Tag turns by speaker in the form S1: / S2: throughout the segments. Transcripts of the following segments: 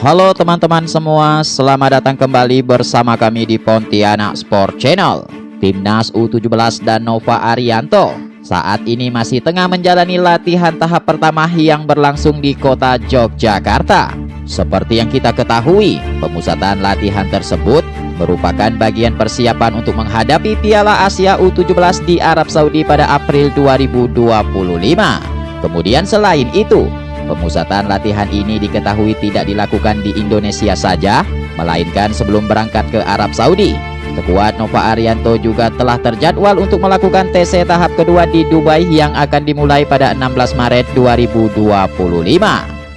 S1: Halo teman-teman semua, selamat datang kembali bersama kami di Pontianak Sport Channel. Timnas U17 dan Nova Arianto saat ini masih tengah menjalani latihan tahap pertama yang berlangsung di kota Yogyakarta. Seperti yang kita ketahui, pemusatan latihan tersebut merupakan bagian persiapan untuk menghadapi Piala Asia U17 di Arab Saudi pada April 2025. Kemudian selain itu, pemusatan latihan ini diketahui tidak dilakukan di Indonesia saja, melainkan sebelum berangkat ke Arab Saudi. Skuad Nova Arianto juga telah terjadwal untuk melakukan TC tahap kedua di Dubai yang akan dimulai pada 16 Maret 2025.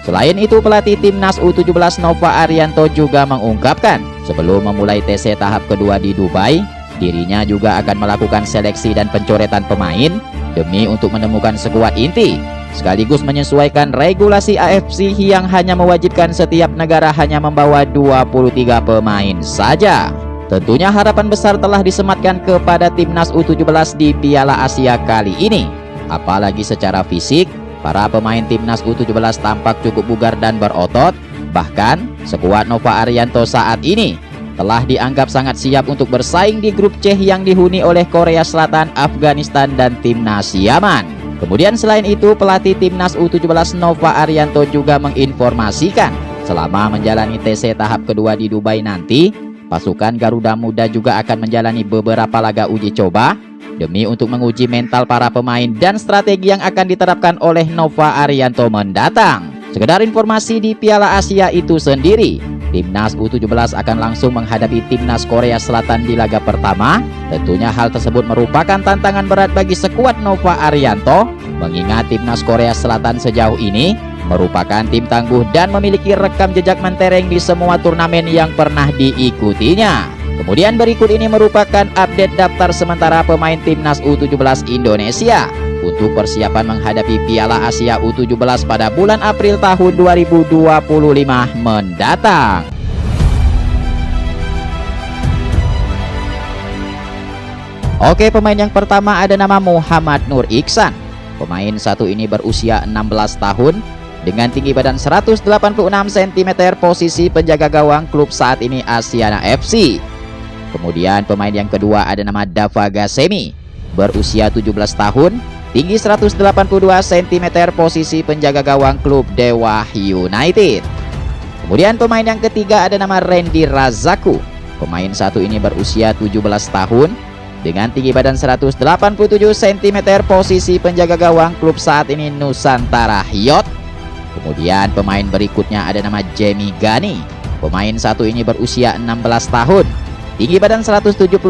S1: Selain itu, pelatih Timnas U17 Nova Arianto juga mengungkapkan, sebelum memulai TC tahap kedua di Dubai, dirinya juga akan melakukan seleksi dan pencoretan pemain demi untuk menemukan skuad inti, sekaligus menyesuaikan regulasi AFC yang hanya mewajibkan setiap negara hanya membawa 23 pemain saja. Tentunya harapan besar telah disematkan kepada Timnas U17 di Piala Asia kali ini. Apalagi secara fisik, para pemain Timnas U17 tampak cukup bugar dan berotot. Bahkan, skuad Nova Arianto saat ini telah dianggap sangat siap untuk bersaing di grup C yang dihuni oleh Korea Selatan, Afghanistan, dan Timnas Yaman. Kemudian selain itu, pelatih Timnas U17 Nova Arianto juga menginformasikan selama menjalani TC tahap kedua di Dubai nanti, pasukan Garuda Muda juga akan menjalani beberapa laga uji coba demi untuk menguji mental para pemain dan strategi yang akan diterapkan oleh Nova Arianto mendatang. Sekedar informasi, di Piala Asia itu sendiri, Timnas U17 akan langsung menghadapi Timnas Korea Selatan di laga pertama. Tentunya hal tersebut merupakan tantangan berat bagi skuad Nova Arianto, mengingat Timnas Korea Selatan sejauh ini merupakan tim tangguh dan memiliki rekam jejak mentereng di semua turnamen yang pernah diikutinya. Kemudian berikut ini merupakan update daftar sementara pemain Timnas U17 Indonesia untuk persiapan menghadapi Piala Asia U17 pada bulan April tahun 2025 mendatang. Oke, pemain yang pertama ada nama Muhammad Nur Iksan. Pemain satu ini berusia 16 tahun dengan tinggi badan 186 cm, posisi penjaga gawang, klub saat ini Asiana FC. Kemudian pemain yang kedua ada nama Dava Gassemi, berusia 17 tahun, tinggi 182 cm, posisi penjaga gawang, klub Dewa United. Kemudian pemain yang ketiga ada nama Randy Razaku. Pemain satu ini berusia 17 tahun dengan tinggi badan 187 cm, posisi penjaga gawang, klub saat ini Nusantara Yacht. Kemudian pemain berikutnya ada nama Jamie Gani. Pemain satu ini berusia 16 tahun, tinggi badan 179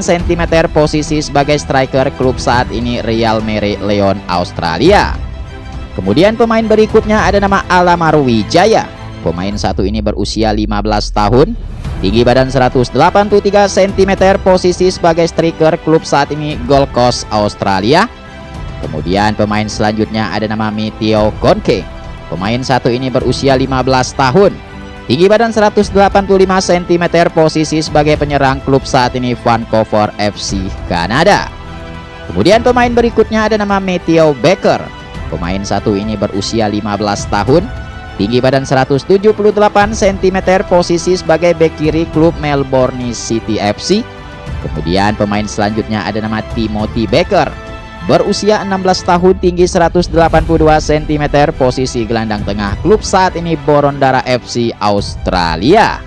S1: cm, posisi sebagai striker, klub saat ini Real Mere Leon Australia. Kemudian pemain berikutnya ada nama Alamaru Wijaya. Pemain satu ini berusia 15 tahun, tinggi badan 183 cm, posisi sebagai striker, klub saat ini Gold Coast Australia. Kemudian pemain selanjutnya ada nama Mitio Konke. Pemain satu ini berusia 15 tahun, tinggi badan 185 cm, posisi sebagai penyerang, klub saat ini Vancouver FC Kanada. Kemudian pemain berikutnya ada nama Matthew Baker. Pemain satu ini berusia 15 tahun, tinggi badan 178 cm, posisi sebagai bek kiri, klub Melbourne City FC. Kemudian pemain selanjutnya ada nama Timothy Baker, berusia 16 tahun, tinggi 182 cm, posisi gelandang tengah, klub saat ini Borondara FC Australia.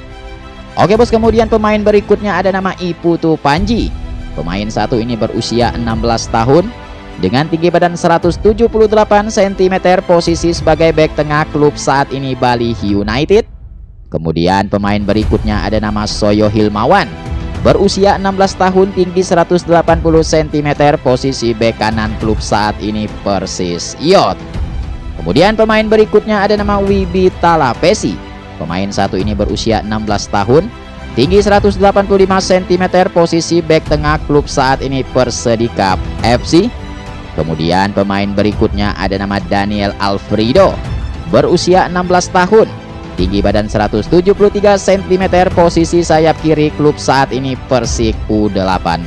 S1: Oke bos, kemudian pemain berikutnya ada nama Iputu Panji. Pemain satu ini berusia 16 tahun dengan tinggi badan 178 cm, posisi sebagai bek tengah, klub saat ini Bali United. Kemudian pemain berikutnya ada nama Soyo Hilmawan, berusia 16 tahun, tinggi 180 cm, posisi bek kanan, klub saat ini Persis Yacht. Kemudian pemain berikutnya ada nama Wibi Talapesi. Pemain satu ini berusia 16 tahun, tinggi 185 cm, posisi bek tengah, klub saat ini Persidikap FC. Kemudian pemain berikutnya ada nama Daniel Alfredo, berusia 16 tahun, tinggi badan 173 cm, posisi sayap kiri, klub saat ini Persik U18.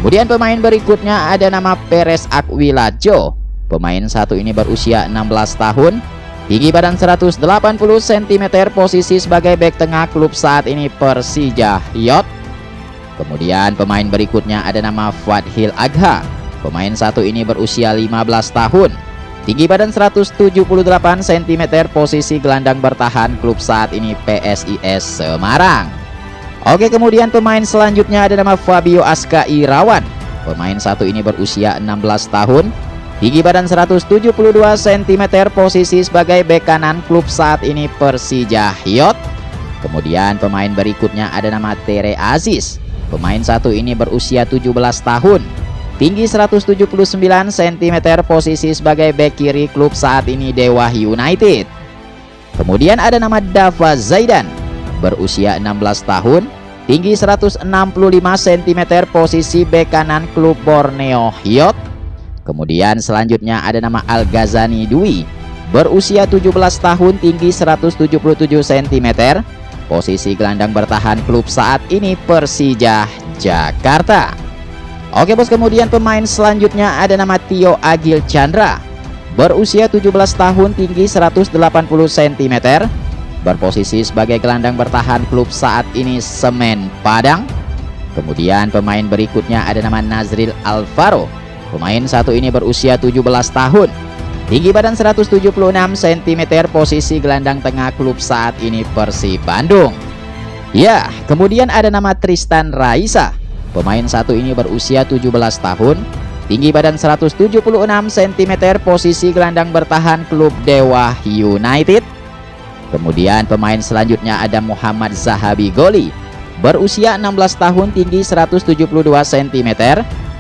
S1: Kemudian pemain berikutnya ada nama Perez Akwilajo. Pemain satu ini berusia 16 tahun, tinggi badan 180 cm, posisi sebagai bek tengah, klub saat ini Persija Yot. Kemudian pemain berikutnya ada nama Fadhil Agha. Pemain satu ini berusia 15 tahun, tinggi badan 178 cm, posisi gelandang bertahan, klub saat ini PSIS Semarang. Oke, kemudian pemain selanjutnya ada nama Fabio Aska Irawan. Pemain satu ini berusia 16 tahun, tinggi badan 172 cm, posisi sebagai bek kanan, klub saat ini Persija Yot. Kemudian pemain berikutnya ada nama Tere Aziz. Pemain satu ini berusia 17 tahun, tinggi 179 cm, posisi sebagai bek kiri, klub saat ini Dewa United. Kemudian ada nama Dava Zaidan, berusia 16 tahun, tinggi 165 cm, posisi bek kanan, klub Borneo Yot. Kemudian selanjutnya ada nama Al Ghazani Dwi, berusia 17 tahun, tinggi 177 cm, posisi gelandang bertahan, klub saat ini Persija Jakarta. Oke bos, kemudian pemain selanjutnya ada nama Tio Agil Chandra, berusia 17 tahun, tinggi 180 cm, berposisi sebagai gelandang bertahan, klub saat ini Semen Padang. Kemudian pemain berikutnya ada nama Nazril Alvaro. Pemain satu ini berusia 17 tahun, tinggi badan 176 cm, posisi gelandang tengah, klub saat ini Persib Bandung. Ya, kemudian ada nama Tristan Raisa. Pemain satu ini berusia 17 tahun, tinggi badan 176 cm, posisi gelandang bertahan, klub Dewa United. Kemudian pemain selanjutnya ada Muhammad Zahabi Goli, berusia 16 tahun, tinggi 172 cm,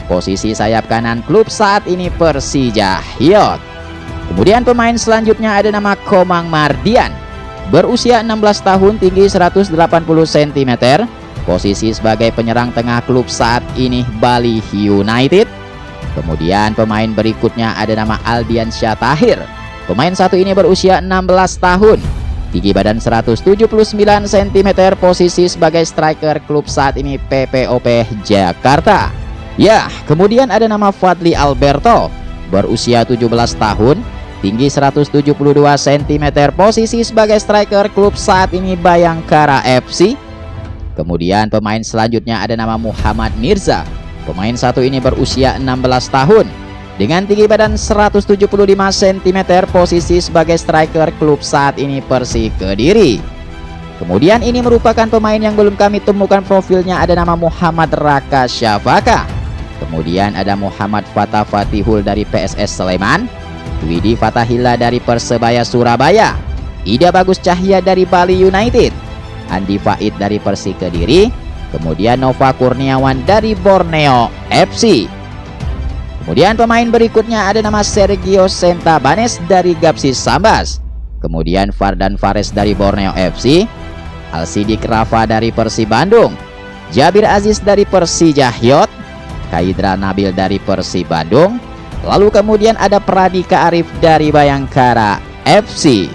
S1: posisi sayap kanan, klub saat ini Persija Yot. Kemudian pemain selanjutnya ada nama Komang Mardian, berusia 16 tahun, tinggi 180 cm, posisi sebagai penyerang tengah, klub saat ini Bali United. Kemudian pemain berikutnya ada nama Aldian Syatahir. Pemain satu ini berusia 16 tahun, tinggi badan 179 cm, posisi sebagai striker, klub saat ini PPOP Jakarta. Ya, kemudian ada nama Fadli Alberto, berusia 17 tahun, tinggi 172 cm, posisi sebagai striker, klub saat ini Bayangkara FC. Kemudian pemain selanjutnya ada nama Muhammad Mirza. Pemain satu ini berusia 16 tahun, dengan tinggi badan 175 cm, posisi sebagai striker, klub saat ini Persik Kediri. Kemudian ini merupakan pemain yang belum kami temukan profilnya, ada nama Muhammad Raka Syafaka. Kemudian ada Muhammad Fatah Fatihul dari PSS Sleman, Widi Fatahila dari Persebaya Surabaya, Ida Bagus Cahya dari Bali United, Andi Faid dari Persik Kediri, kemudian Nova Kurniawan dari Borneo FC. Kemudian pemain berikutnya ada nama Sergio Sentabanes dari Gapsis Sambas, kemudian Fardan Fares dari Borneo FC, Alsidik Rafa dari Persib Bandung, Jabir Aziz dari Persija Yot, Kaidra Nabil dari Persib Bandung, lalu kemudian ada Pradika Arif dari Bayangkara FC.